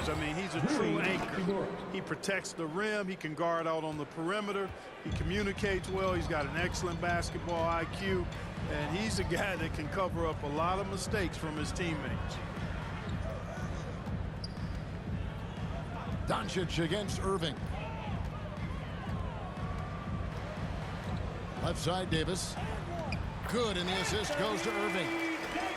is. I mean, he's a true anchor. He protects the rim. He can guard out on the perimeter. He communicates well. He's got an excellent basketball IQ. And he's a guy that can cover up a lot of mistakes from his teammates. Doncic against Irving. Left side, Davis. Good, and the assist goes to Irving.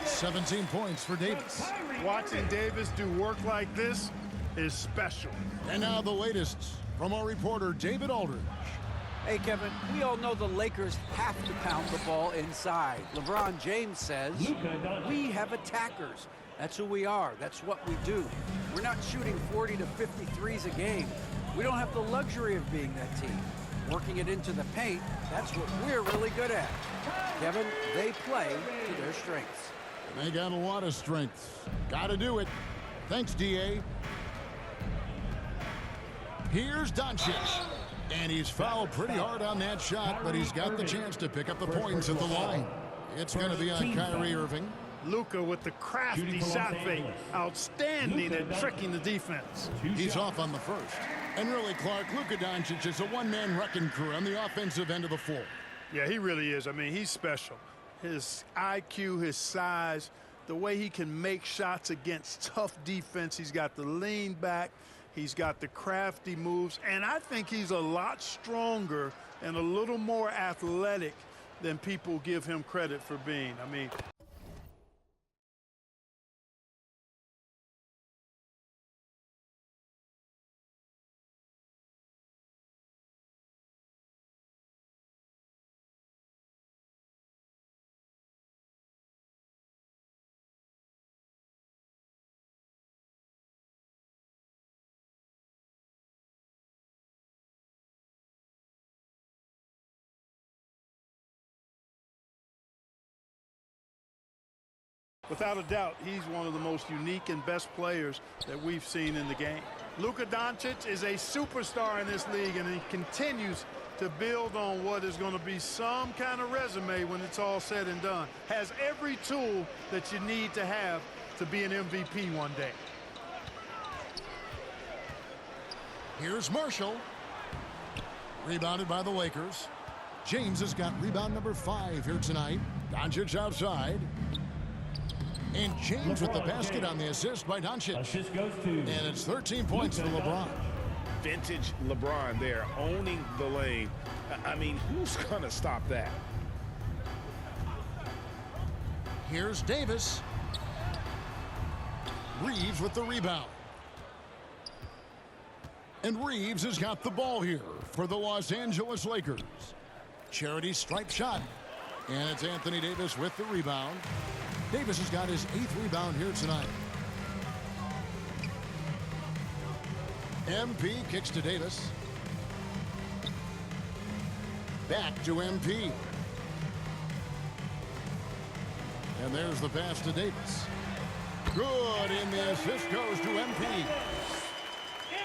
17 points for Davis. Watching Davis do work like this is special. And now the latest from our reporter, David Aldridge. Hey, Kevin, we all know the Lakers have to pound the ball inside. LeBron James says, we have attackers. That's who we are. That's what we do. We're not shooting 40 to 53s a game. We don't have the luxury of being that team. Working it into the paint, that's what we're really good at. Kevin, they play to their strengths. They got a lot of strengths. Got to do it. Thanks, D.A. Here's Doncic. And he's fouled pretty hard on that shot, but he's got the chance to pick up the points at the line. It's going to be on Kyrie Irving. Luka with the crafty shot fake. Outstanding at tricking the defense. He's off on the first. And really, Clark, Luka Doncic is a one-man wrecking crew on the offensive end of the floor. Yeah, he really is. I mean, he's special. His IQ, his size, the way he can make shots against tough defense. He's got the lean back. He's got the crafty moves. And I think he's a lot stronger and a little more athletic than people give him credit for being. I mean, without a doubt, he's one of the most unique and best players that we've seen in the game. Luka Doncic is a superstar in this league, and he continues to build on what is going to be some kind of resume when it's all said and done. Has every tool that you need to have to be an MVP one day. Here's Marshall. Rebounded by the Lakers. James has got rebound number 5 here tonight. Doncic outside. And James with the basket on the assist by Doncic. Assist goes to and it's 13 points for LeBron. Vintage LeBron there, owning the lane. I mean, who's going to stop that? Here's Davis. Reeves with the rebound. And Reeves has got the ball here for the Los Angeles Lakers. Charity stripe shot. And it's Anthony Davis with the rebound. Davis has got his 8th rebound here tonight. MP kicks to Davis. Back to MP. And there's the pass to Davis. Good, and the assist goes to MP.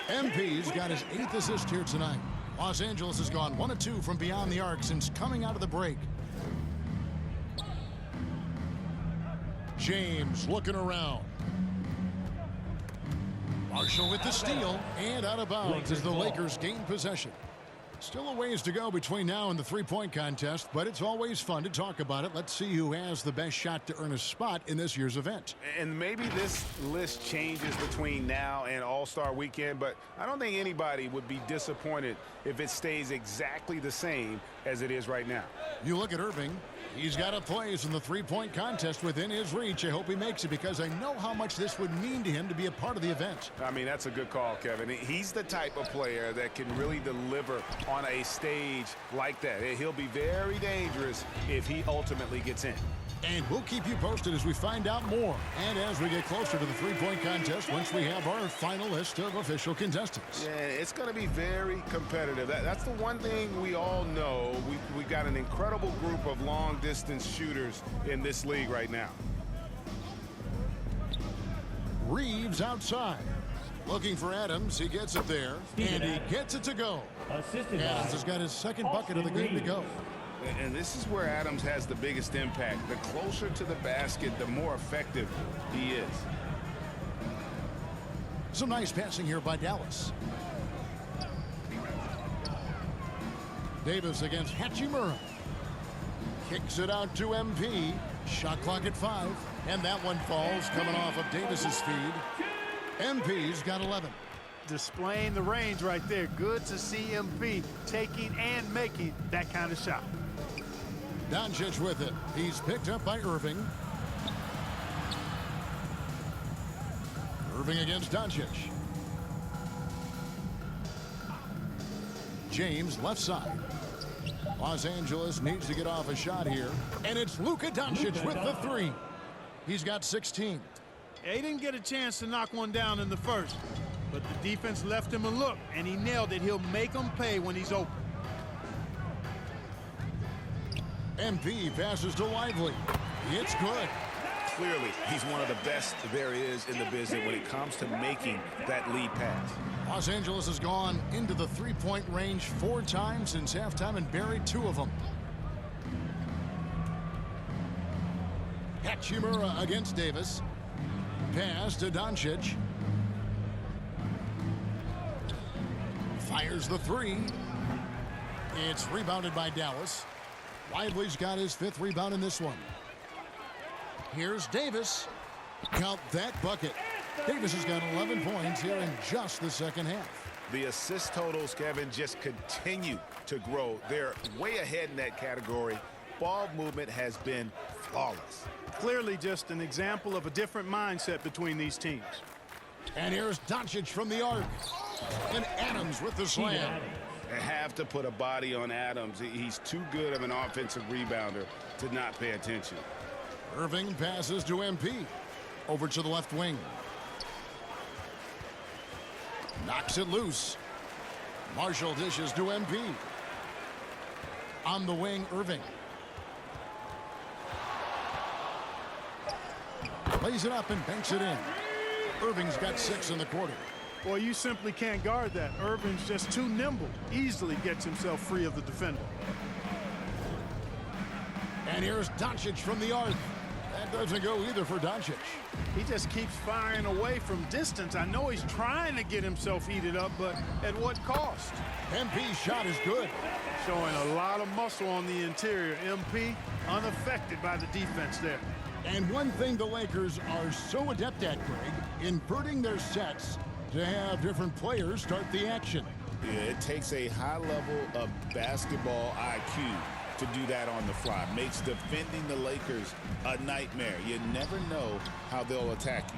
MP's got his 8th assist here tonight. Los Angeles has gone 1 of 2 from beyond the arc since coming out of the break. James looking around. Marshall with the steal and out of bounds as the Lakers gain possession. Still a ways to go between now and the three-point contest, but it's always fun to talk about it. Let's see who has the best shot to earn a spot in this year's event. And maybe this list changes between now and All-Star Weekend, but I don't think anybody would be disappointed if it stays exactly the same as it is right now. You look at Irving. He's got a place in the three-point contest within his reach. I hope he makes it because I know how much this would mean to him to be a part of the event. I mean, that's a good call, Kevin. He's the type of player that can really deliver on a stage like that. He'll be very dangerous if he ultimately gets in. And we'll keep you posted as we find out more. And as we get closer to the three-point contest, once we have our final list of official contestants. Yeah, it's going to be very competitive. That's the one thing we all know. We've got an incredible group of long-distance shooters in this league right now. Reeves outside. Looking for Adams. He gets it there. And he gets it to go. Adams has got his second bucket of the game to go. And this is where Adams has the biggest impact. The closer to the basket, the more effective he is. Some nice passing here by Dallas. Davis against Hachimura. Kicks it out to MP. Shot clock at 5. And that one falls coming off of Davis's feed. MP's got 11. Displaying the range right there. Good to see MP taking and making that kind of shot. Doncic with it. He's picked up by Irving. Irving against Doncic. James left side. Los Angeles needs to get off a shot here. And it's Luka Doncic with the 3. He's got 16. Yeah, he didn't get a chance to knock one down in the first, but the defense left him a look, and he nailed it. He'll make them pay when he's open. MP passes to Lively. It's good. Clearly, he's one of the best there is in the business when it comes to making that lead pass. Los Angeles has gone into the three-point range 4 times since halftime and buried 2 of them. Hachimura against Davis. Pass to Doncic. Fires the 3. It's rebounded by Dallas. Lively's got his 5th rebound in this one. Here's Davis. Count that bucket. Davis has got 11 points here in just the second half. The assist totals, Kevin, just continue to grow. They're way ahead in that category. Ball movement has been flawless. Clearly just an example of a different mindset between these teams. And here's Doncic from the arc. And Adams with the slam. They have to put a body on Adams. He's too good of an offensive rebounder to not pay attention. Irving passes to MP. Over to the left wing. Knocks it loose. Marshall dishes to MP. On the wing, Irving. Lays it up and banks it in. Irving's got 6 in the quarter. Boy, you simply can't guard that. Irving's just too nimble. Easily gets himself free of the defender. And here's Doncic from the arc. That doesn't go either for Doncic. He just keeps firing away from distance. I know he's trying to get himself heated up, but at what cost? MP's shot is good. Showing a lot of muscle on the interior. MP unaffected by the defense there. And one thing the Lakers are so adept at, Greg, inverting their sets to have different players start the action. Yeah, it takes a high level of basketball IQ to do that on the fly. Makes defending the Lakers a nightmare. You never know how they'll attack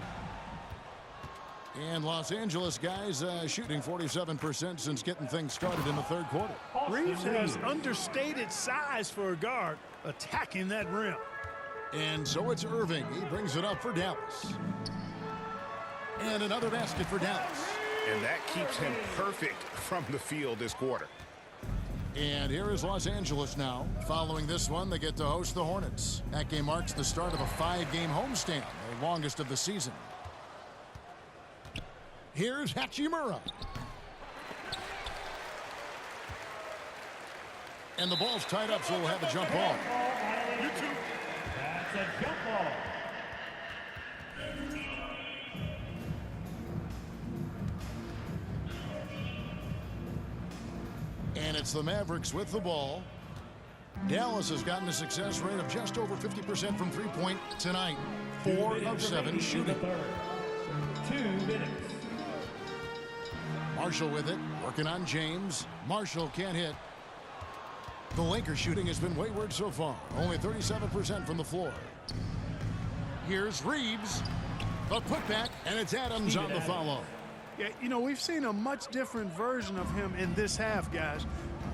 you. And Los Angeles guys shooting 47% since getting things started in the third quarter. Reeves has understated size for a guard, attacking that rim. And so it's Irving. He brings it up for Dallas. And another basket for Dallas. And that keeps him perfect from the field this quarter. And here is Los Angeles now. Following this one, they get to host the Hornets. That game marks the start of a 5-game homestand, the longest of the season. Here's Hachimura. And the ball's tied up, so we'll have a jump ball. That's a jump ball. And it's the Mavericks with the ball. Dallas has gotten a success rate of just over 50% from three-point tonight. 4 of 7 shooting. 2 minutes. Marshall with it, working on James. Marshall can't hit. The Lakers shooting has been wayward so far. Only 37% from the floor. Here's Reeves. The putback, and it's Adams on the follow. Yeah, you know, we've seen a much different version of him in this half, guys.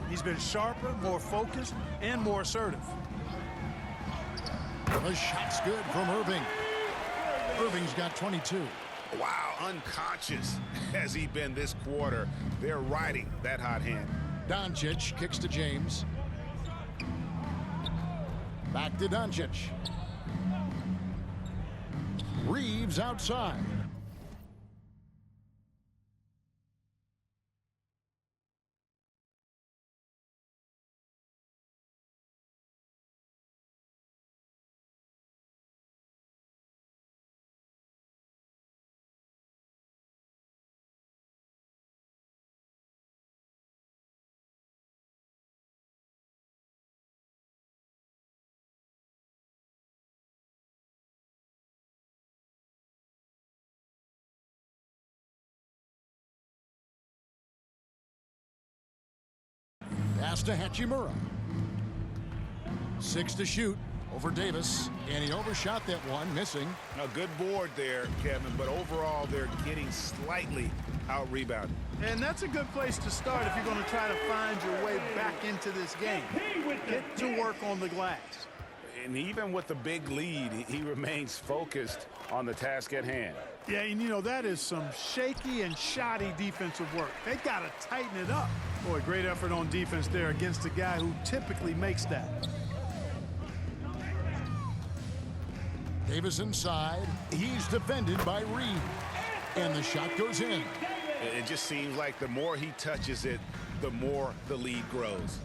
He's been sharper, more focused, and more assertive. The shot's good from Irving. Irving's got 22. Wow, unconscious has he been this quarter. They're riding that hot hand. Doncic kicks to James. Back to Doncic. Reeves outside. to Hachimura. 6 to shoot over Davis, and he overshot that one, missing. A good board there, Kevin, but overall they're getting slightly out-rebounded. And that's a good place to start if you're going to try to find your way back into this game. Get to work on the glass. And even with the big lead, he remains focused on the task at hand. Yeah, and you know, that is some shaky and shoddy defensive work. They got to tighten it up. Boy, great effort on defense there against a guy who typically makes that. Davis inside. He's defended by Reed. And the shot goes in. It just seems like the more he touches it, the more the lead grows.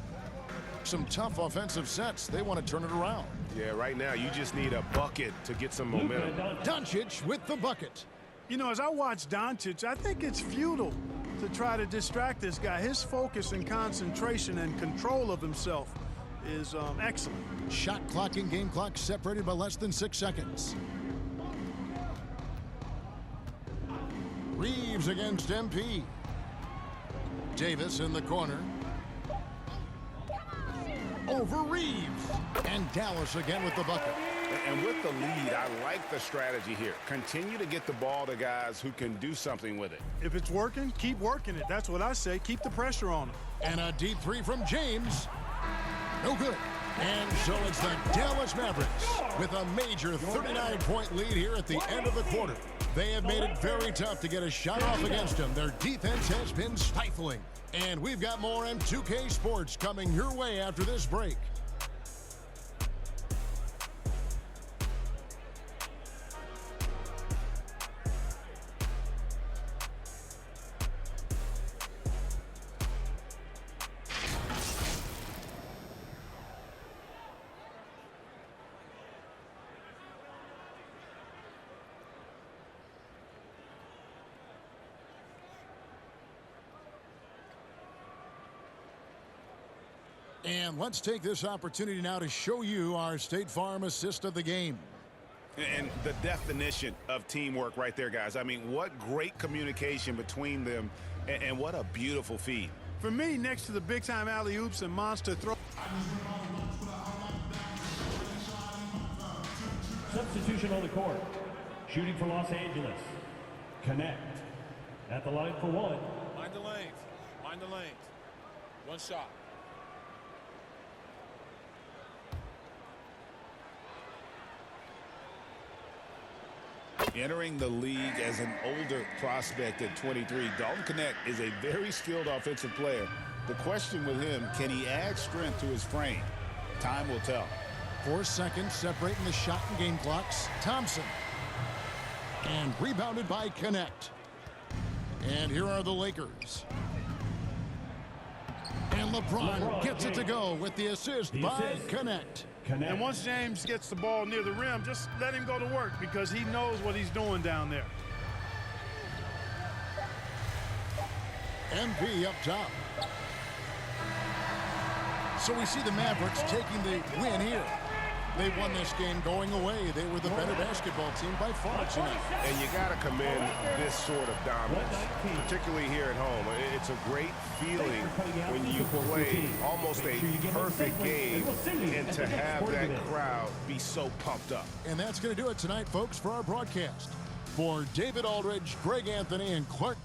Some tough offensive sets. They want to turn it around. Yeah, right now you just need a bucket to get some momentum. Doncic with the bucket. You know, as I watch Doncic, I think it's futile to try to distract this guy. His focus and concentration and control of himself is excellent. Shot clock and game clock separated by less than 6 seconds. Reeves against MP. Davis in the corner. Over Reeves. And Dallas again with the bucket. And with the lead, I like the strategy here. Continue to get the ball to guys who can do something with it. If it's working, keep working it. That's what I say. Keep the pressure on him. And a deep three from James. No good. And so it's the Dallas Mavericks with a major 39-point lead here at the end of the quarter. They have made it very tough to get a shot off against them. Their defense has been stifling. And we've got more M2K Sports coming your way after this break. And let's take this opportunity now to show you our State Farm assist of the game. And the definition of teamwork right there, guys. I mean, what great communication between them, and what a beautiful feed. For me, next to the big-time alley-oops and monster throw. Substitution on the court. Shooting for Los Angeles. Connect. At the line for one. Mind the lanes. Mind the lanes. One shot. Entering the league as an older prospect at 23, Dalton Connect is a very skilled offensive player. The question with him, can he add strength to his frame? Time will tell. 4 seconds separating the shot and game clocks. Thompson. And rebounded by Connect. And here are the Lakers. And LeBron gets it to go with the assist by Connect. And once James gets the ball near the rim, just let him go to work because he knows what he's doing down there. MP up top. So we see the Mavericks taking the win here. They won this game going away. They were the better basketball team by far tonight. And you got to commend this sort of dominance, particularly here at home. It's a great feeling when you play almost a perfect game and to have that crowd be so pumped up. And that's going to do it tonight, folks, for our broadcast. For David Aldridge, Greg Anthony, and Clark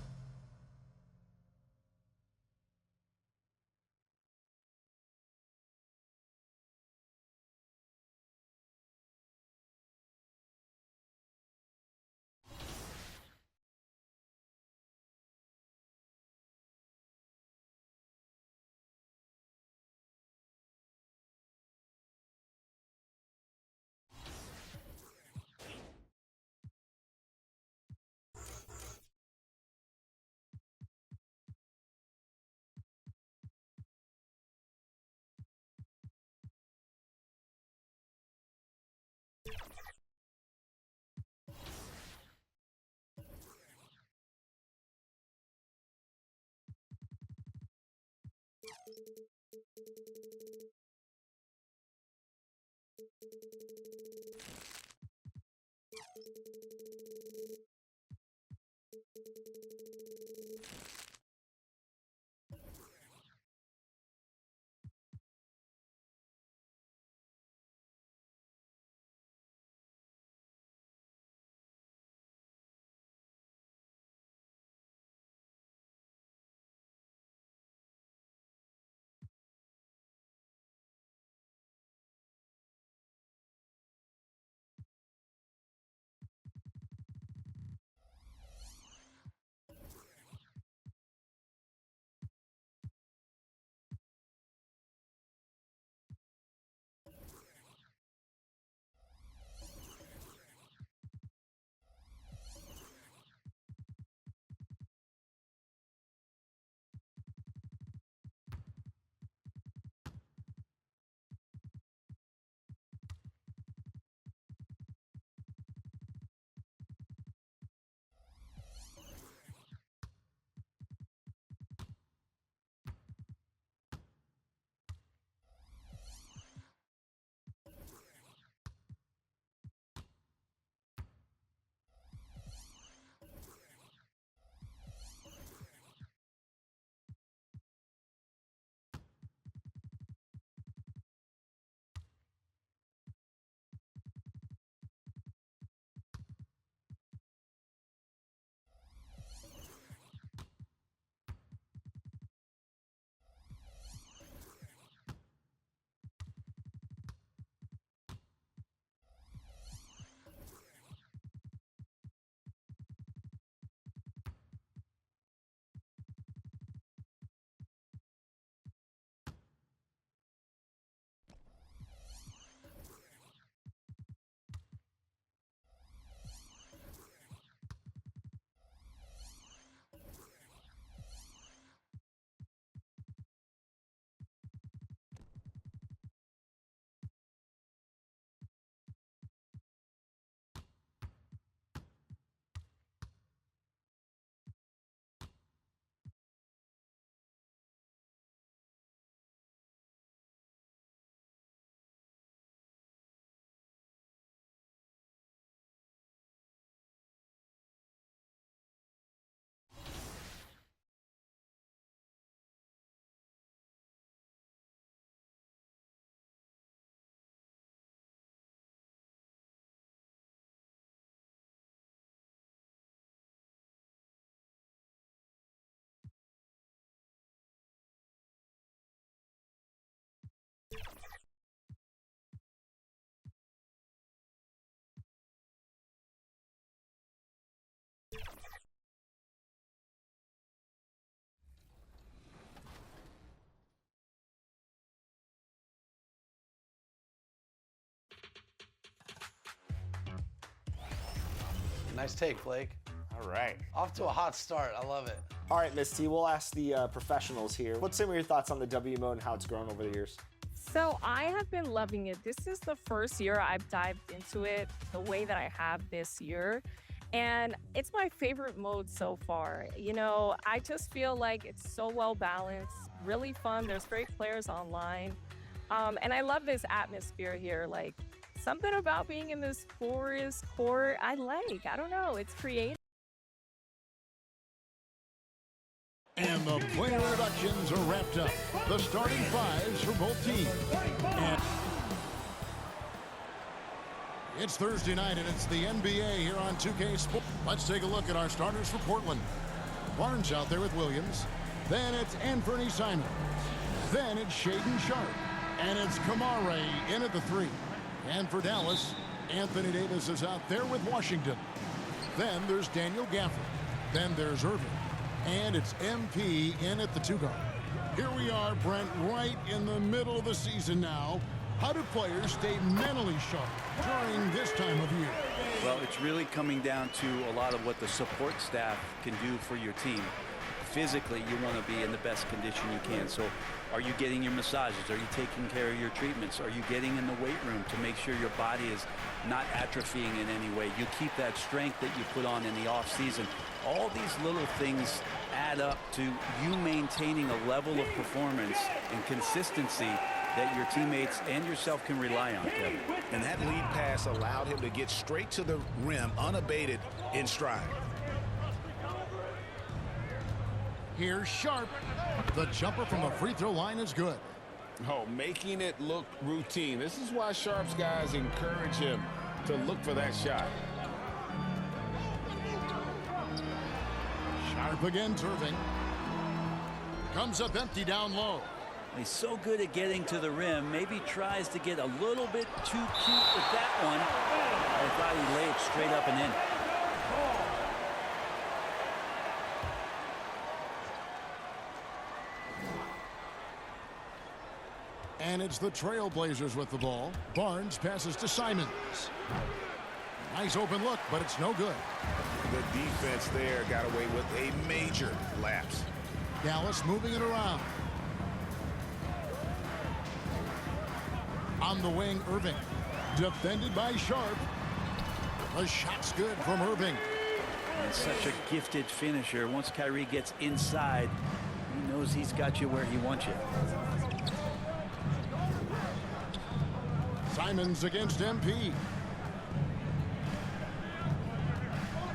Nice take, Blake. All right. Off to a hot start. I love it. All right, Miss T, we'll ask the professionals here. What's some of your thoughts on the W mode and how it's grown over the years? So I have been loving it. This is the first year I've dived into it the way that I have this year. And it's my favorite mode so far. You know, I just feel like it's so well balanced, really fun. There's great players online. And I love this atmosphere here. Like, something about being in this forest court, I don't know, it's creative. And the player introductions are wrapped up. The starting fives for both teams. And it's Thursday night, and it's the NBA here on 2K Sports. Let's take a look at our starters for Portland. Barnes out there with Williams. Then it's Anthony Simons. Then it's Shaedon Sharpe. And it's Kamare in at the 3. And for Dallas, Anthony Davis is out there with Washington. Then there's Daniel Gafford. Then there's Irving. And it's MP in at the 2 guard. Here we are, Brent, right in the middle of the season now. How do players stay mentally sharp during this time of year? Well, it's really coming down to a lot of what the support staff can do for your team. Physically, you want to be in the best condition you can. So are you getting your massages? Are you taking care of your treatments? Are you getting in the weight room to make sure your body is not atrophying in any way? You keep that strength that you put on in the off season. All these little things add up to you maintaining a level of performance and consistency that your teammates and yourself can rely on, Kevin. And that lead pass allowed him to get straight to the rim unabated in stride. Here's Sharpe. The jumper from the free throw line is good. Oh, making it look routine. This is why Sharpe's guys encourage him to look for that shot. Sharpe against Irving. Comes up empty down low. He's so good at getting to the rim. Maybe tries to get a little bit too cute with that one. I thought he laid it straight up and in. And it's the Trailblazers with the ball. Barnes passes to Simons. Nice open look, but it's no good. The defense there got away with a major lapse. Dallas moving it around. On the wing, Irving. Defended by Sharpe. The shot's good from Irving. And such a gifted finisher. Once Kyrie gets inside, he knows he's got you where he wants you. Simons against MP.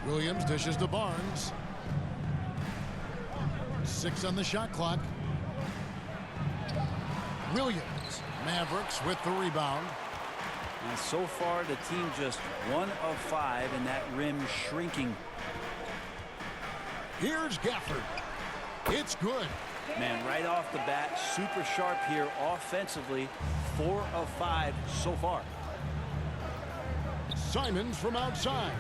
Williams dishes to Barnes. 6 on the shot clock. Williams. Mavericks with the rebound. And so far, the team just 1 of 5 in that rim shrinking. Here's Gafford. It's good. Man, right off the bat, super sharp here offensively. 4 of 5 so far. Simons from outside.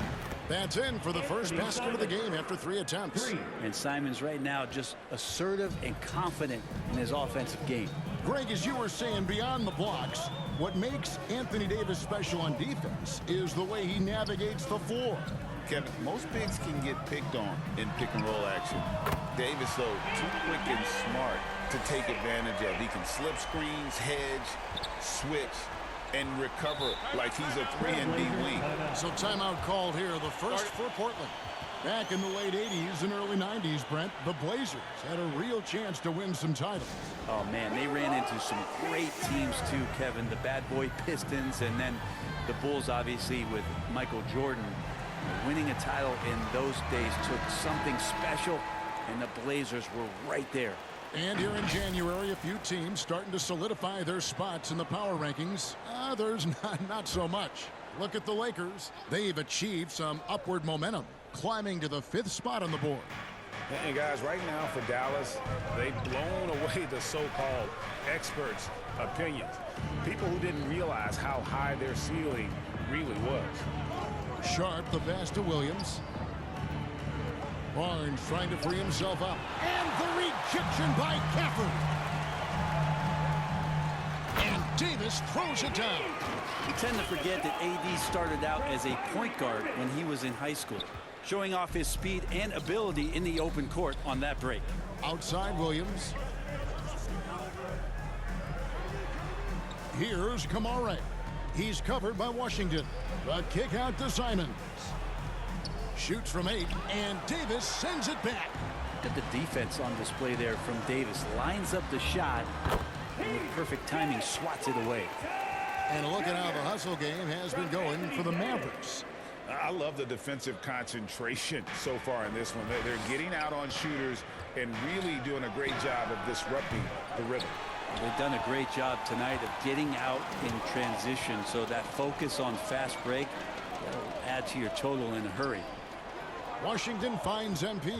That's in for the first basket of the game after 3 attempts. And Simons right now just assertive and confident in his offensive game. Greg, as you were saying, beyond the blocks, what makes Anthony Davis special on defense is the way he navigates the floor. Kevin, most bigs can get picked on in pick-and-roll action. Davis, though, too quick and smart to take advantage of. He can slip screens, hedge, switch, and recover like he's a 3-and-D wing. So timeout called here, the first for Portland. Back in the late 80s and early 90s, Brent, the Blazers had a real chance to win some titles. Oh, man, they ran into some great teams, too, Kevin. The bad boy Pistons and then the Bulls, obviously, with Michael Jordan. Winning a title in those days took something special, and the Blazers were right there. And here in January, a few teams starting to solidify their spots in the power rankings. Others not so much. Look at the Lakers. They've achieved some upward momentum, climbing to the 5th spot on the board. And guys, right now for Dallas, they've blown away the so-called experts' opinions. People who didn't realize how high their ceiling really was. Sharpe, the pass to Williams. Barnes trying to free himself up. And the rejection by Gafford. And Davis throws it down. We tend to forget that AD started out as a point guard when he was in high school, showing off his speed and ability in the open court on that break. Outside Williams. Here's Kamare. He's covered by Washington. The kick out to Simons. Shoots from 8, and Davis sends it back. Look at the defense on display there from Davis. Lines up the shot, and with perfect timing, swats it away. And look at how the hustle game has been going for the Mavericks. I love the defensive concentration so far in this one. They're getting out on shooters and really doing a great job of disrupting the rhythm. They've done a great job tonight of getting out in transition, so that focus on fast break will add to your total in a hurry. Washington finds MP.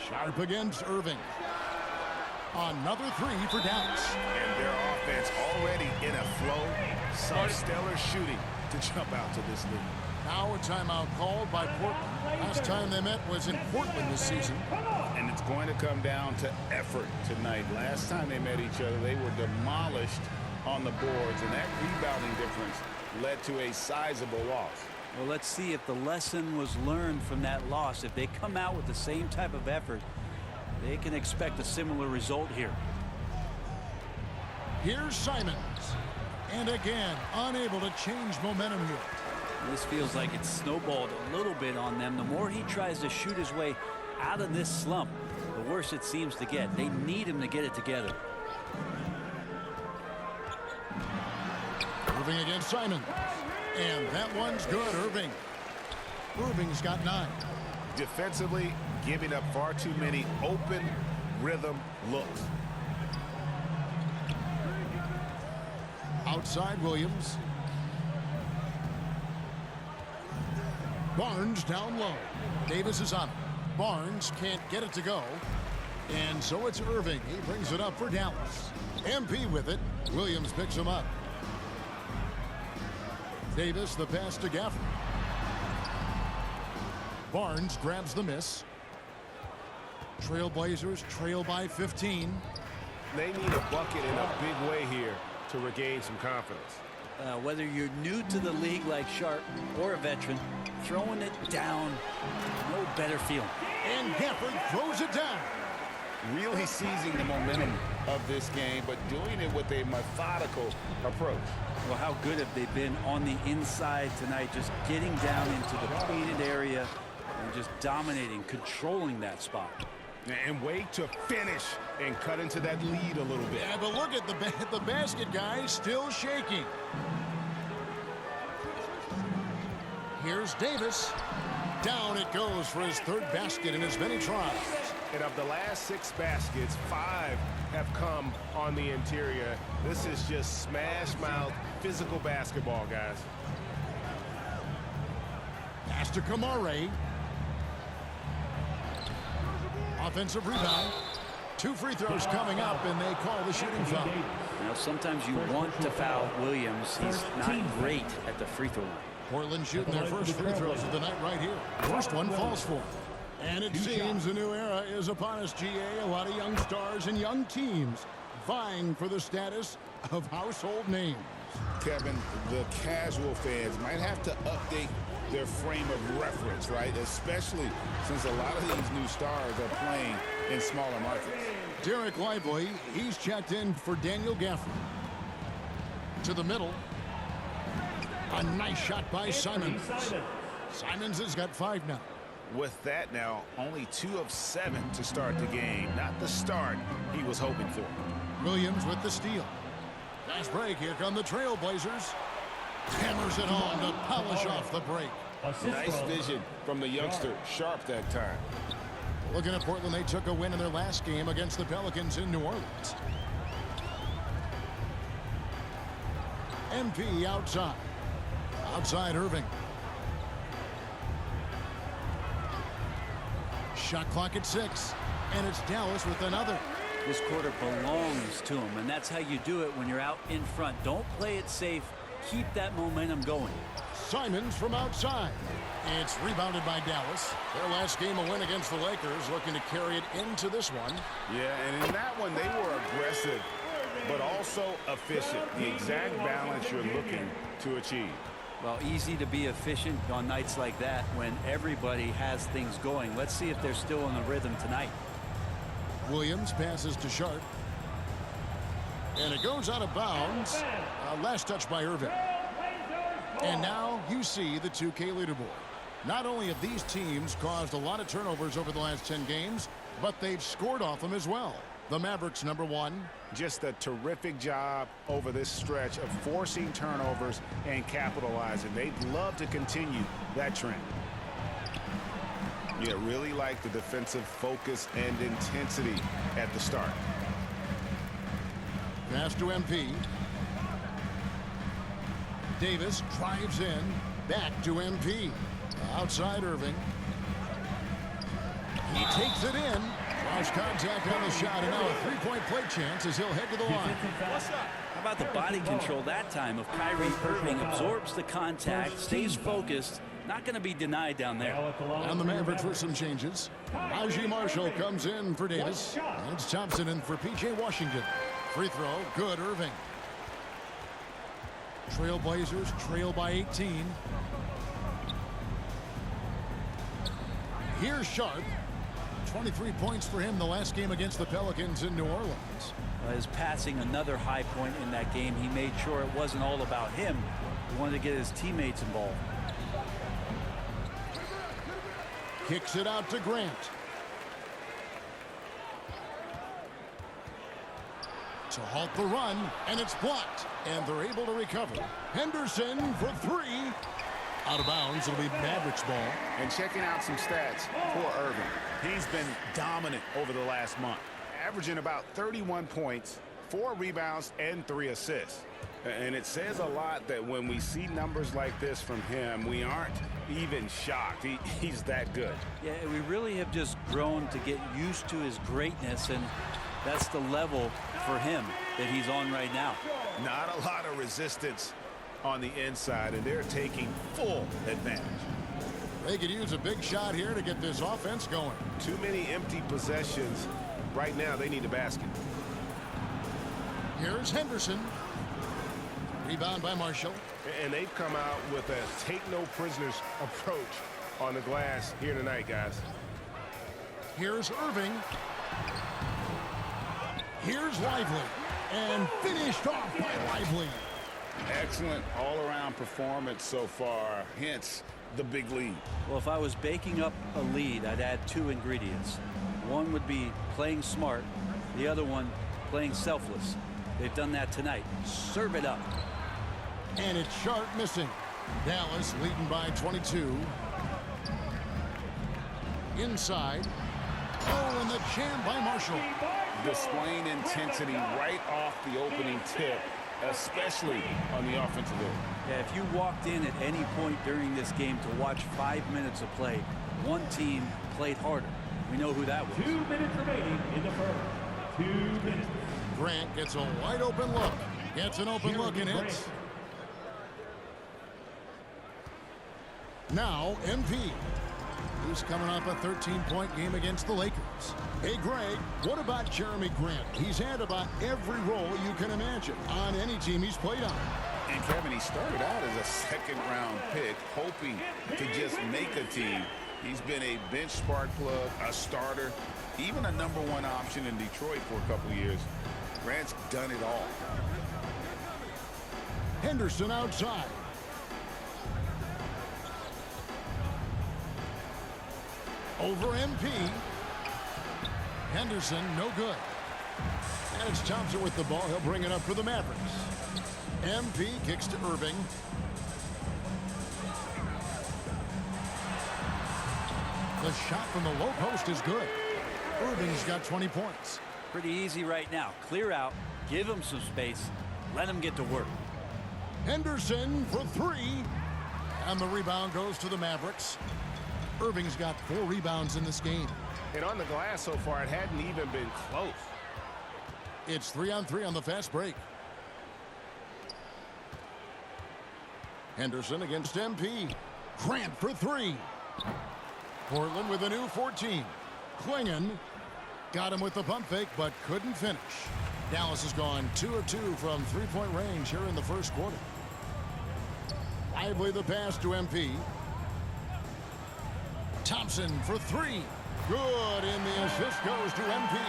Sharp against Irving. Another 3 for Dallas. And their offense already in a flow. Some stellar shooting to jump out to this lead. Now a timeout called by Portland. Last time they met was in Portland this season. And it's going to come down to effort tonight. Last time they met each other, they were demolished on the boards, and that rebounding difference led to a sizable loss. Well, let's see if the lesson was learned from that loss. If they come out with the same type of effort, they can expect a similar result here. Here's Simons. And again, unable to change momentum here. This feels like it's snowballed a little bit on them. The more he tries to shoot his way out of this slump, the worse it seems to get. They need him to get it together. Irving against Simons. And that one's good, Irving. Irving's got 9. Defensively, giving up far too many open rhythm looks. Outside Williams. Barnes down low. Davis is on it. Barnes can't get it to go. And so it's Irving. He brings it up for Dallas. MP with it. Williams picks him up. Davis, the pass to Gafford. Barnes grabs the miss. Trailblazers trail by 15. They need a bucket in a big way here to regain some confidence. Whether you're new to the league like Sharp or a veteran, throwing it down, no better feeling. And Gafford throws it down. Really seizing the momentum of this game, but doing it with a methodical approach. Well, how good have they been on the inside tonight, just getting down into the painted area and just dominating, controlling that spot. And wait to finish and cut into that lead a little bit. Yeah, but look at the basket, guys, still shaking. Here's Davis. Down it goes for his 3rd basket in as many tries. And of the last 6 baskets, 5 have come on the interior. This is just smash mouth physical basketball, guys. Pass to Kamare. Offensive rebound. 2 free throws coming up, and they call the shooting foul. Now, sometimes you want to foul Williams. He's not great at the free throw line. Portland shooting their first free throws of the night right here. First one falls for him. And it seems a new era is upon us, GA. A lot of young stars and young teams vying for the status of household names. Kevin, the casual fans might have to update their frame of reference, right? Especially since a lot of these new stars are playing in smaller markets. Derek Lively, he's checked in for Daniel Gafford. To the middle. A nice shot by Simons. Simons has got 5 now. With that now, only 2 of 7 to start the game. Not the start he was hoping for. Williams with the steal. Fast break. Here come the Trailblazers. Hammers it home to polish off the break. Nice vision from the youngster. Sharp that time. Looking at Portland, they took a win in their last game against the Pelicans in New Orleans. MP outside. Outside Irving. Shot clock at 6. And it's Dallas with another. This quarter belongs to him, and that's how you do it when you're out in front. Don't play it safe. keep that momentum going. Simons from outside. It's rebounded by Dallas. Their last game a win against the Lakers, looking to carry it into this one. Yeah, and in that one, they were aggressive, but also efficient. The exact balance you're looking to achieve. Well, easy to be efficient on nights like that when everybody has things going. Let's see if they're still in the rhythm tonight. Williams passes to Sharp. And it goes out of bounds. Last touch by Irving. And now you see the 2K leaderboard. Not only have these teams caused a lot of turnovers over the last 10 games, but they've scored off them as well. The Mavericks #1. Just a terrific job over this stretch of forcing turnovers and capitalizing. They'd love to continue that trend. Yeah, really like the defensive focus and intensity at the start. Pass to MP. Davis drives in. Back to MP. Outside Irving. He takes it in. Draws contact on the shot, and now a three-point play chance as he'll head to the line. How about the body control that time of Kyrie Irving? Absorbs the contact, stays focused. Not going to be denied down there. And the Mavericks with some changes. Najee Marshall comes in for Davis. And it's Thompson in for P.J. Washington. Free throw, good, Irving. Trailblazers trail by 18. Here's Sharp. 23 points for him the last game against the Pelicans in New Orleans. His passing, another high point in that game. He made sure it wasn't all about him. He wanted to get his teammates involved. Kicks it out to Grant. To halt the run, and it's blocked. And they're able to recover. Henderson for three. Out of bounds, it'll be Mavericks ball. And checking out some stats for Irving. He's been dominant over the last month, averaging about 31 points, 4 rebounds, and 3 assists. And it says a lot that when we see numbers like this from him, we aren't even shocked. He's that good. Yeah, we really have just grown to get used to his greatness, and that's the level for him that he's on right now. Not a lot of resistance on the inside, and they're taking full advantage. They could use a big shot here to get this offense going. Too many empty possessions. Right now, they need a basket. Here's Henderson. Rebound by Marshall. And they've come out with a take-no-prisoners approach on the glass here tonight, guys. Here's Irving. Here's Lively. And finished off by Lively. Excellent all-around performance so far, hence the big lead. Well, if I was baking up a lead, I'd add 2 ingredients. One would be playing smart. The other one, playing selfless. They've done that tonight. Serve it up. And it's Sharp missing. Dallas leading by 22. Inside. Oh, and the jam by Marshall. Displaying intensity right off the opening tip, especially on the offensive end. Yeah, if you walked in at any point during this game to watch 5 minutes of play, one team played harder. We know who that was. 2 minutes remaining in the first. 2 minutes. Grant gets a wide open look. Gets an open look and hits. Now MP. He's coming off a 13-point game against the Lakers. Hey, Greg, what about Jeremy Grant? He's had about every role you can imagine on any team he's played on. And Kevin, he started out as a second-round pick, hoping to just make a team. He's been a bench spark plug, a starter, even a #1 option in Detroit for a couple years. Grant's done it all. Henderson outside. Over MP. Henderson, no good. And it's Thompson with the ball. He'll bring it up for the Mavericks. MP kicks to Irving. The shot from the low post is good. Irving's got 20 points. Pretty easy right now. Clear out, give him some space, let him get to work. Henderson for three. And the rebound goes to the Mavericks. Irving's got 4 rebounds in this game. And on the glass so far, it hadn't even been close. It's 3-on-3 on the fast break. Henderson against MP. Grant for three. Portland with a new 14. Klingon got him with the pump fake, but couldn't finish. Dallas has gone 2 of 2 from three-point range here in the first quarter. Lively the pass to MP. Thompson for three. Good, and the assist goes to MP.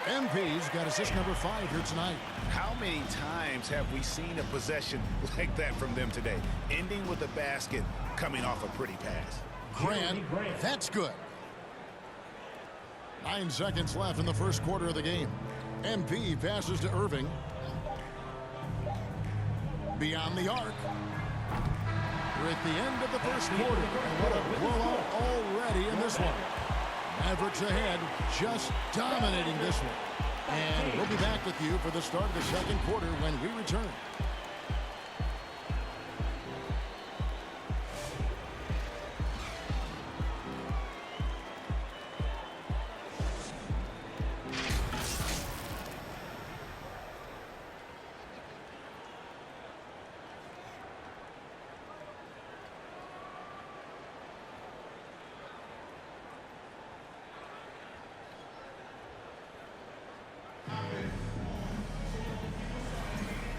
MP's got assist number 5 here tonight. How many times have we seen a possession like that from them today? Ending with a basket, coming off a pretty pass. Grant, that's good. 9 seconds left in the first quarter of the game. MP passes to Irving. Beyond the arc. We're at the end of the first quarter. And what a blowout already in this one. Mavericks ahead, just dominating this one. And we'll be back with you for the start of the second quarter when we return.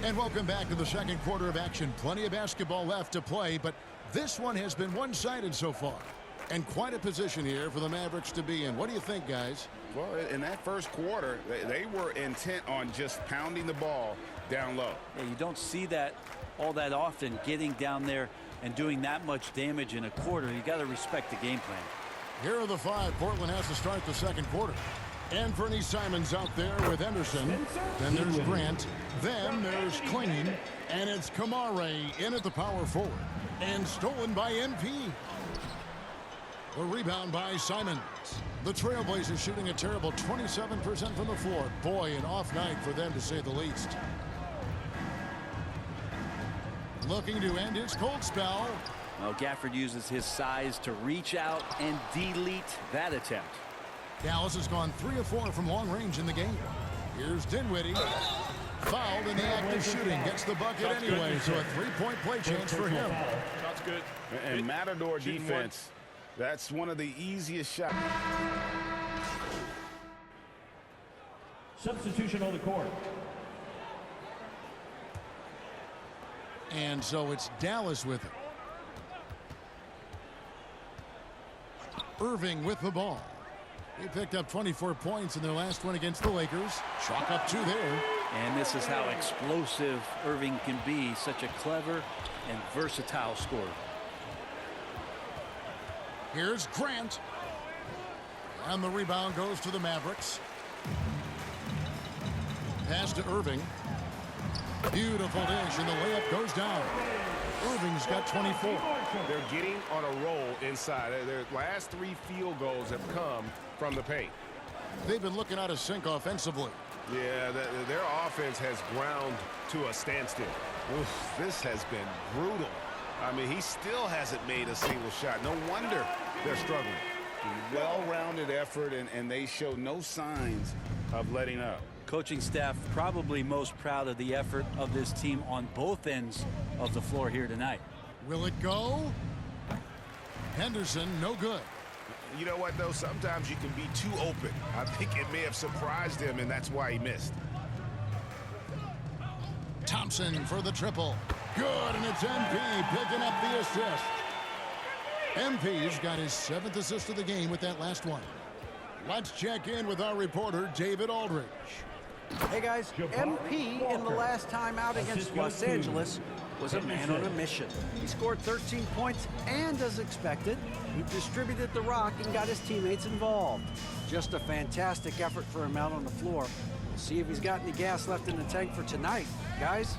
And welcome back to the second quarter of action. Plenty of basketball left to play, but this one has been one-sided so far. And quite a position here for the Mavericks to be in. What do you think, guys? Well, in that first quarter, they were intent on just pounding the ball down low. Yeah, you don't see that all that often, getting down there and doing that much damage in a quarter. You got to respect the game plan. Here are the 5 Portland has to start the second quarter. Anthony Simons out there with Henderson. Then there's Grant. Then there's Klingon. And it's Kamare in at the power forward. And stolen by MP. The rebound by Simons. The Trailblazers shooting a terrible 27% from the floor. Boy, an off night for them to say the least. Looking to end his cold spell. Well, Gafford uses his size to reach out and delete that attempt. Dallas has gone 3 of 4 from long range in the game. Here's Dinwiddie. Fouled in the act of shooting. Gets the bucket anyway, so a 3-point play chance for him. That's good. And Matador defense, that's one of the easiest shots. Substitution on the court. And so it's Dallas with it. Irving with the ball. He picked up 24 points in their last one against the Lakers. Chalk up 2 there. And this is how explosive Irving can be. Such a clever and versatile scorer. Here's Grant. And the rebound goes to the Mavericks. Pass to Irving. Beautiful dish, and the layup goes down. Irving's got 24. They're getting on a roll inside. Their last 3 field goals have come from the paint. They've been looking out of sync offensively. Yeah, their offense has ground to a standstill. Oof, this has been brutal. I mean, he still hasn't made a single shot. No wonder they're struggling. Well-rounded effort, and they show no signs of letting up. Coaching staff probably most proud of the effort of this team on both ends of the floor here tonight. Will it go? Henderson, no good. You know what, though? Sometimes you can be too open. I think it may have surprised him, and that's why he missed. Thompson for the triple. Good, and it's MP picking up the assist. MP's got his 7th assist of the game with that last one. Let's check in with our reporter, David Aldridge. Hey guys, MP in the last time out against Los Angeles was a man on a mission. He scored 13 points, and as expected, he distributed the rock and got his teammates involved. Just a fantastic effort for him out on the floor. We'll see if he's got any gas left in the tank for tonight. Guys?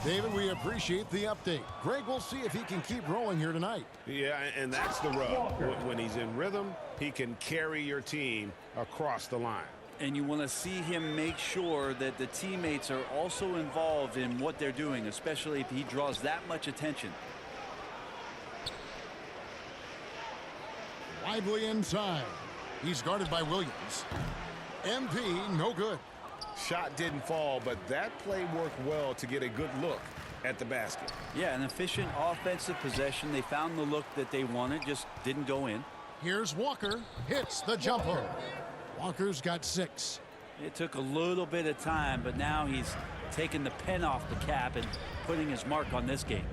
David, we appreciate the update. Greg, we'll see if he can keep rolling here tonight. Yeah, and that's the rub. When he's in rhythm, he can carry your team across the line. And you want to see him make sure that the teammates are also involved in what they're doing, especially if he draws that much attention. Lively inside. He's guarded by Williams. MP, no good. Shot didn't fall, but that play worked well to get a good look at the basket. Yeah, an efficient offensive possession. They found the look that they wanted, just didn't go in. Here's Walker, hits the jumper. Walker's got 6. It took a little bit of time, but now he's taking the pen off the cap and putting his mark on this game.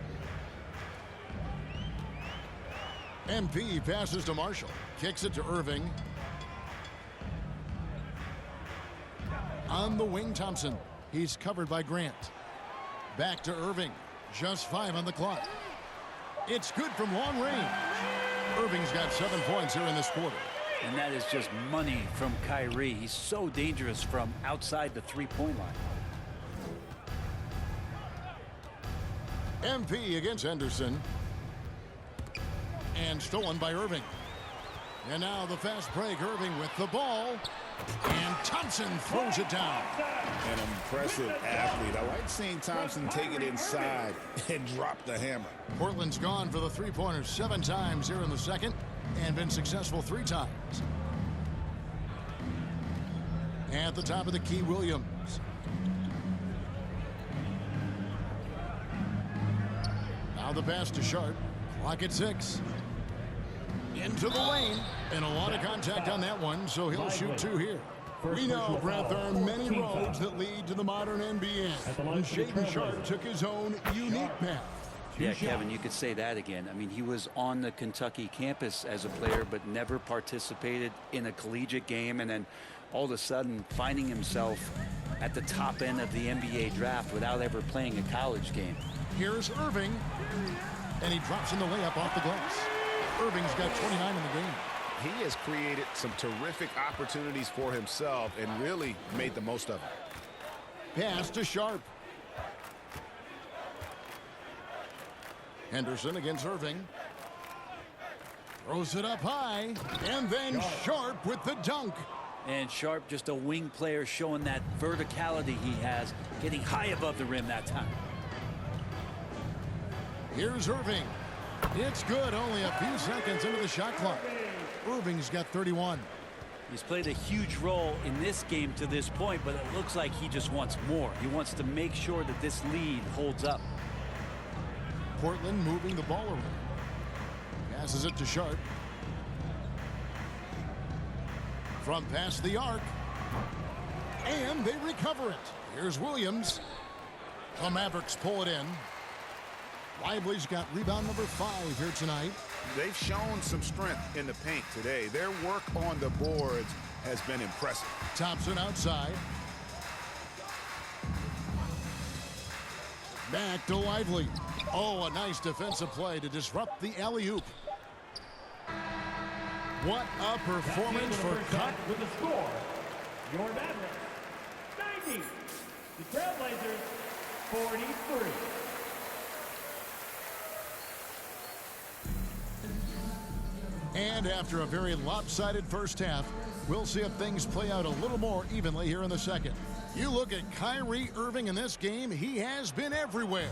MP passes to Marshall, kicks it to Irving. On the wing, Thompson. He's covered by Grant. Back to Irving. Just 5 on the clock. It's good from long range. Irving's got 7 points here in this quarter. And that is just money from Kyrie. He's so dangerous from outside the three-point line. MP against Henderson. And stolen by Irving. And now the fast break. Irving with the ball. And Thompson throws it down. An impressive athlete. I like seeing Thompson take it inside and drop the hammer. Portland's gone for the three-pointers 7 times here in the second and been successful 3 times. At the top of the key, Williams. Now the pass to Sharp. Clock at 6. Into the lane. And a lot of contact on that one, so he'll shoot 2 here. We know, Brett, there are many roads that lead to the modern NBA. And Shaedon Sharp took his own unique path. Yeah, Kevin, you could say that again. I mean, he was on the Kentucky campus as a player, but never participated in a collegiate game, and then all of a sudden finding himself at the top end of the NBA draft without ever playing a college game. Here's Irving, and he drops in the layup off the glass. Irving's got 29 in the game. He has created some terrific opportunities for himself and really made the most of it. Pass to Sharp. Henderson against Irving. Throws it up high, and then Sharp with the dunk. And Sharp, just a wing player, showing that verticality he has, getting high above the rim that time. Here's Irving. It's good, only a few seconds into the shot clock. Irving's got 31. He's played a huge role in this game to this point, but it looks like he just wants more. He wants to make sure that this lead holds up. Portland moving the ball around. Passes it to Sharp. From past the arc. And they recover it. Here's Williams. The Mavericks pull it in. Lively's got rebound number 5 here tonight. They've shown some strength in the paint today. Their work on the boards has been impressive. Thompson outside. Back to Lively. Oh, a nice defensive play to disrupt the alley-oop. What a performance for Cut. With the score, your Mavericks 90, the Trailblazers 43. And after a very lopsided first half, we'll see if things play out a little more evenly here in the second. You look at Kyrie Irving in this game, he has been everywhere.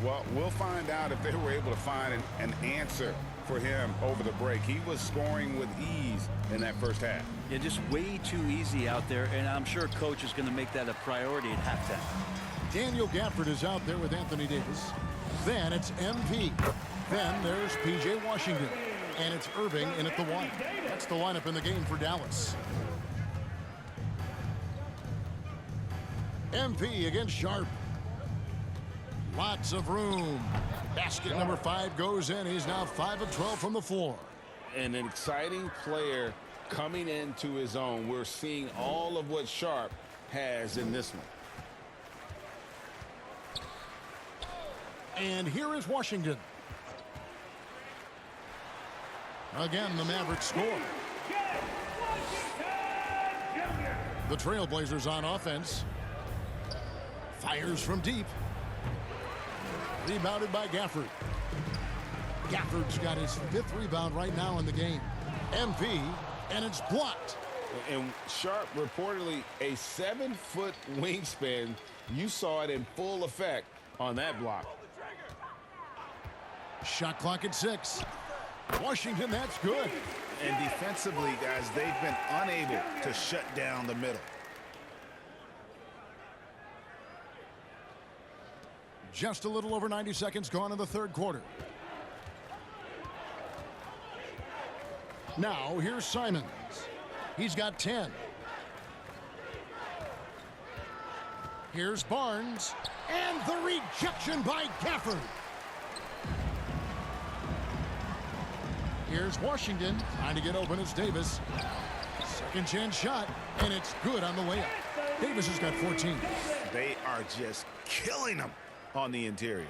Well, we'll find out if they were able to find an answer for him over the break. He was scoring with ease in that first half. Yeah, just way too easy out there, and I'm sure Coach is going to make that a priority at halftime. Daniel Gafford is out there with Anthony Davis. Then it's MP. Then there's P.J. Washington. And it's Irving in at the 1. That's the lineup in the game for Dallas. MP against Sharp. Lots of room. Basket number 5 goes in. He's now 5 of 12 from the floor. An exciting player coming into his own. We're seeing all of what Sharp has in this one. And here is Washington. Again, the Mavericks score. The Trailblazers on offense. Fires from deep. Rebounded by Gafford. Gafford's got his 5th rebound right now in the game. MP, and it's blocked. And Sharp reportedly a 7-foot wingspan. You saw it in full effect on that block. Shot clock at 6. Washington, that's good. And defensively, guys, they've been unable to shut down the middle. Just a little over 90 seconds gone in the third quarter. Now, here's Simons. He's got 10. Here's Barnes. And the rejection by Gafford. Here's Washington. Trying to get open as Davis. Second chance shot. And it's good on the way up. Davis has got 14. They are just killing them on the interior.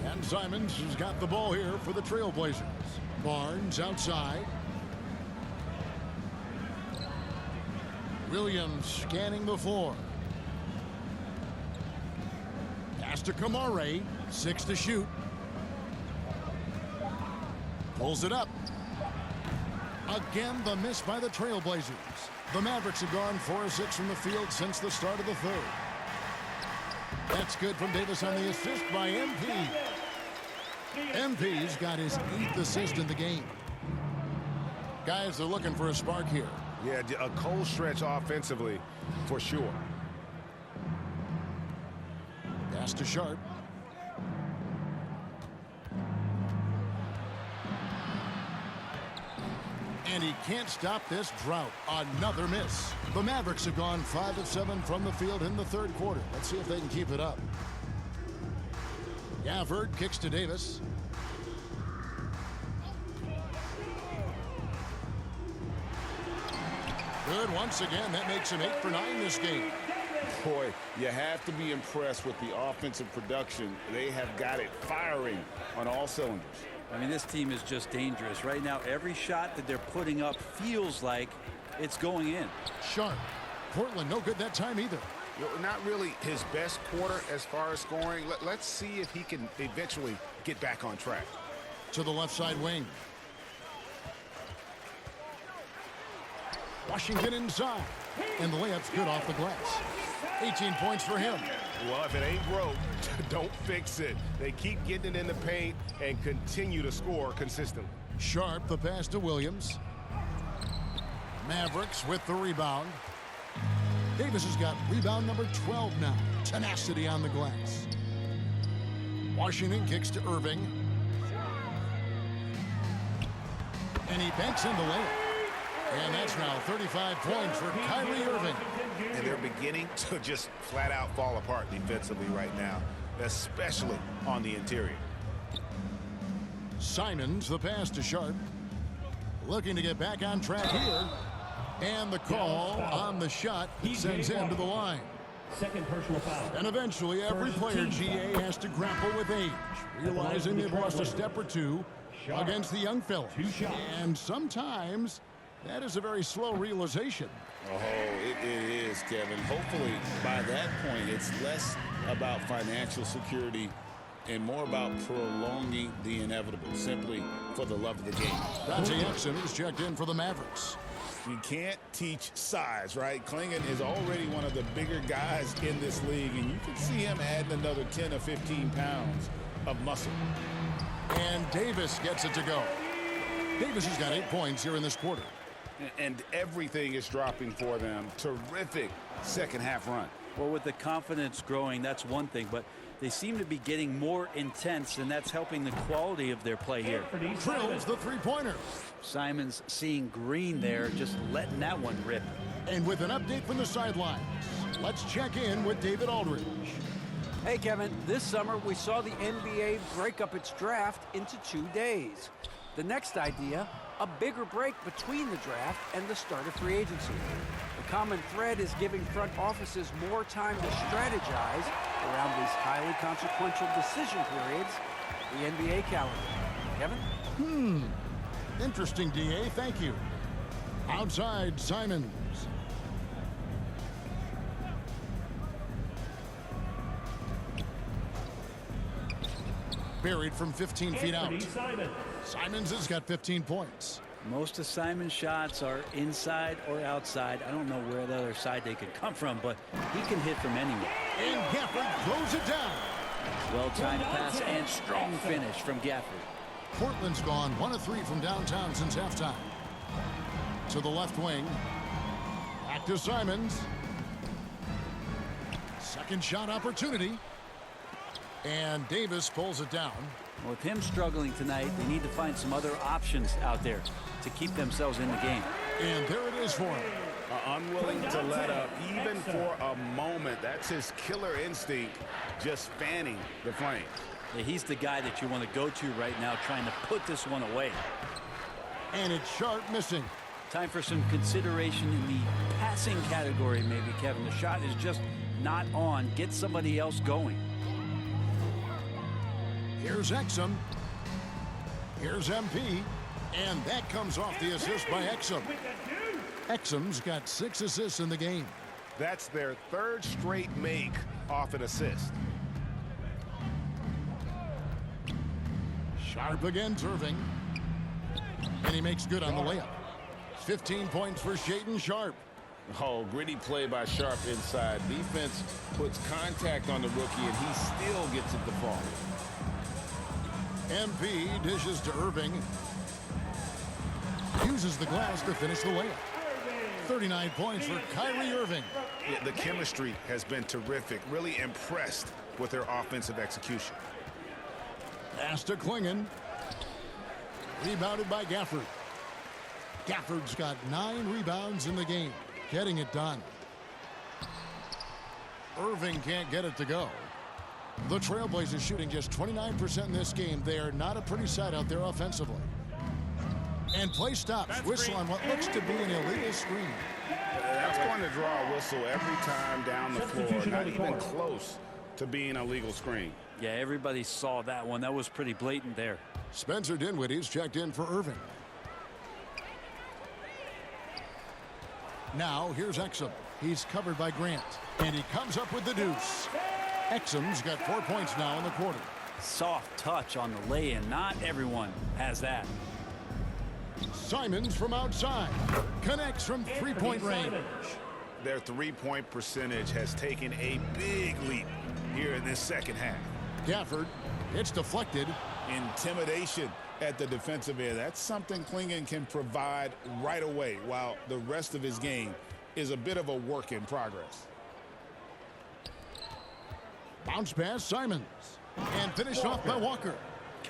And Simons has got the ball here for the Trailblazers. Barnes outside. Williams scanning the floor. Pass to Kamare. 6 to shoot. Pulls it up. Again, the miss by the Trailblazers. The Mavericks have gone 4 of 6 from the field since the start of the third. That's good from Davis on the assist by MP. MP's got his 8th assist in the game. Guys, they're looking for a spark here. Yeah, a cold stretch offensively, for sure. Pass to Sharp. And he can't stop this drought. Another miss. The Mavericks have gone 5 of 7 from the field in the third quarter. Let's see if they can keep it up. Gafford kicks to Davis. Good once again. That makes him 8 for 9 this game. Boy, you have to be impressed with the offensive production. They have got it firing on all cylinders. I mean, this team is just dangerous. Right now, every shot that they're putting up feels like it's going in. Sharp. Portland no good that time either. Not really his best quarter as far as scoring. Let's see if he can eventually get back on track. To the left side wing. Washington inside. And the layup's good off the glass. 18 points for him. Well, if it ain't broke, don't fix it. They keep getting it in the paint and continue to score consistently. Sharp, the pass to Williams. Mavericks with the rebound. Davis has got rebound number 12 now. Tenacity on the glass. Washington kicks to Irving. And he banks in the layup. And that's now 35 points for Kyrie Irving. And they're beginning to just flat out fall apart defensively right now, especially on the interior. Simons, the pass to Sharp. Looking to get back on track here. And the call on the shot sends him to the line. Second personal foul. And eventually every player, GA, has to grapple with age, realizing they've lost a step or two against the young fellas. And sometimes that is a very slow realization. Oh, it is, Kevin. Hopefully, by that point, it's less about financial security and more about prolonging the inevitable, simply for the love of the game. Dante Exum is checked in for the Mavericks. You can't teach size, right? Klingon is already one of the bigger guys in this league, and you can see him adding another 10 or 15 pounds of muscle. And Davis gets it to go. Davis has got 8 points here in this quarter. And everything is dropping for them. Terrific second half run. Well, with the confidence growing, that's one thing, but they seem to be getting more intense, and that's helping the quality of their play here. Drills the three-pointer. Simons seeing green there, just letting that one rip. And with an update from the sidelines, let's check in with David Aldridge. Hey, Kevin, this summer we saw the NBA break up its draft into 2 days. The next idea, a bigger break between the draft and the start of free agency. The common thread is giving front offices more time to strategize around these highly consequential decision periods, the NBA calendar. Kevin? Interesting, DA. Thank you. Outside, Simons. Buried from 15 feet out. Simons has got 15 points. Most of Simon's shots are inside or outside. I don't know where the other side they could come from, but he can hit from anywhere. And Gafford throws it down. Well-timed pass and strong finish from Gafford. Portland's gone 1 of 3 from downtown since halftime. To the left wing. Back to Simons. Second shot opportunity. And Davis pulls it down. With him struggling tonight, they need to find some other options out there to keep themselves in the game. And there it is for him. Unwilling to let up even for a moment. That's his killer instinct, just fanning the flames. Yeah, he's the guy that you want to go to right now, trying to put this one away. And it's Sharp missing. Time for some consideration in the passing category, maybe, Kevin. The shot is just not on. Get somebody else going. Here's Exum. Here's MP. And that comes off the assist by Exum. Exum's got 6 assists in the game. That's their 3rd straight make off an assist. Sharp against Irving. And he makes good on the layup. 15 points for Shaedon Sharp. Oh, gritty play by Sharp inside. Defense puts contact on the rookie, and he still gets it to fall. MP dishes to Irving. Uses the glass to finish the layup. 39 points for Kyrie Irving. Yeah, the chemistry has been terrific. Really impressed with their offensive execution. Pass to Klingon. Rebounded by Gafford. Gafford's got 9 rebounds in the game, getting it done. Irving can't get it to go. The Trailblazers shooting just 29% in this game. They are not a pretty sight out there offensively. And play stops. Whistle on what looks to be an illegal screen. That's going to draw a whistle every time down the floor. Not even close to being a legal screen. Yeah, everybody saw that one. That was pretty blatant there. Spencer Dinwiddie's checked in for Irving. Now here's Exum. He's covered by Grant. And he comes up with the deuce. Exum's got 4 points now in the quarter. Soft touch on the lay-in. Not everyone has that. Simons from outside. Connects from three-point range. Their three-point percentage has taken a big leap here in this second half. Gafford, it's deflected. Intimidation at the defensive end. That's something Klingon can provide right away, while the rest of his game is a bit of a work in progress. Bounce pass, Simons. And finished off by Walker.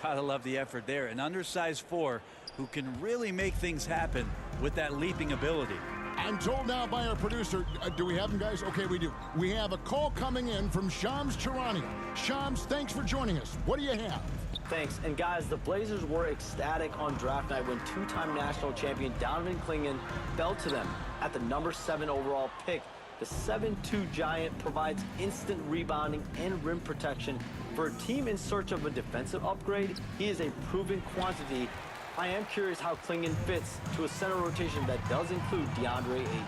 Gotta love the effort there. An undersized 4 who can really make things happen with that leaping ability. I'm told now by our producer, do we have him, guys? Okay, we do. We have a call coming in from Shams Charania. Shams, thanks for joining us. What do you have? Thanks. And guys, the Blazers were ecstatic on draft night when 2-time national champion Donovan Klingon fell to them at the number 7 overall pick. The 7'2" giant provides instant rebounding and rim protection. For a team in search of a defensive upgrade, he is a proven quantity. I am curious how Klingon fits to a center rotation that does include DeAndre Ayton.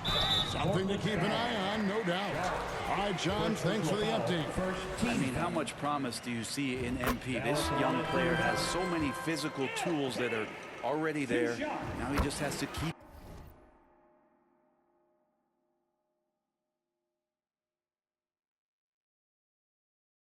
Something to keep an eye on, no doubt. All right, John, thanks for the update. I mean, how much promise do you see in MP? This young player has so many physical tools that are already there. Now he just has to keep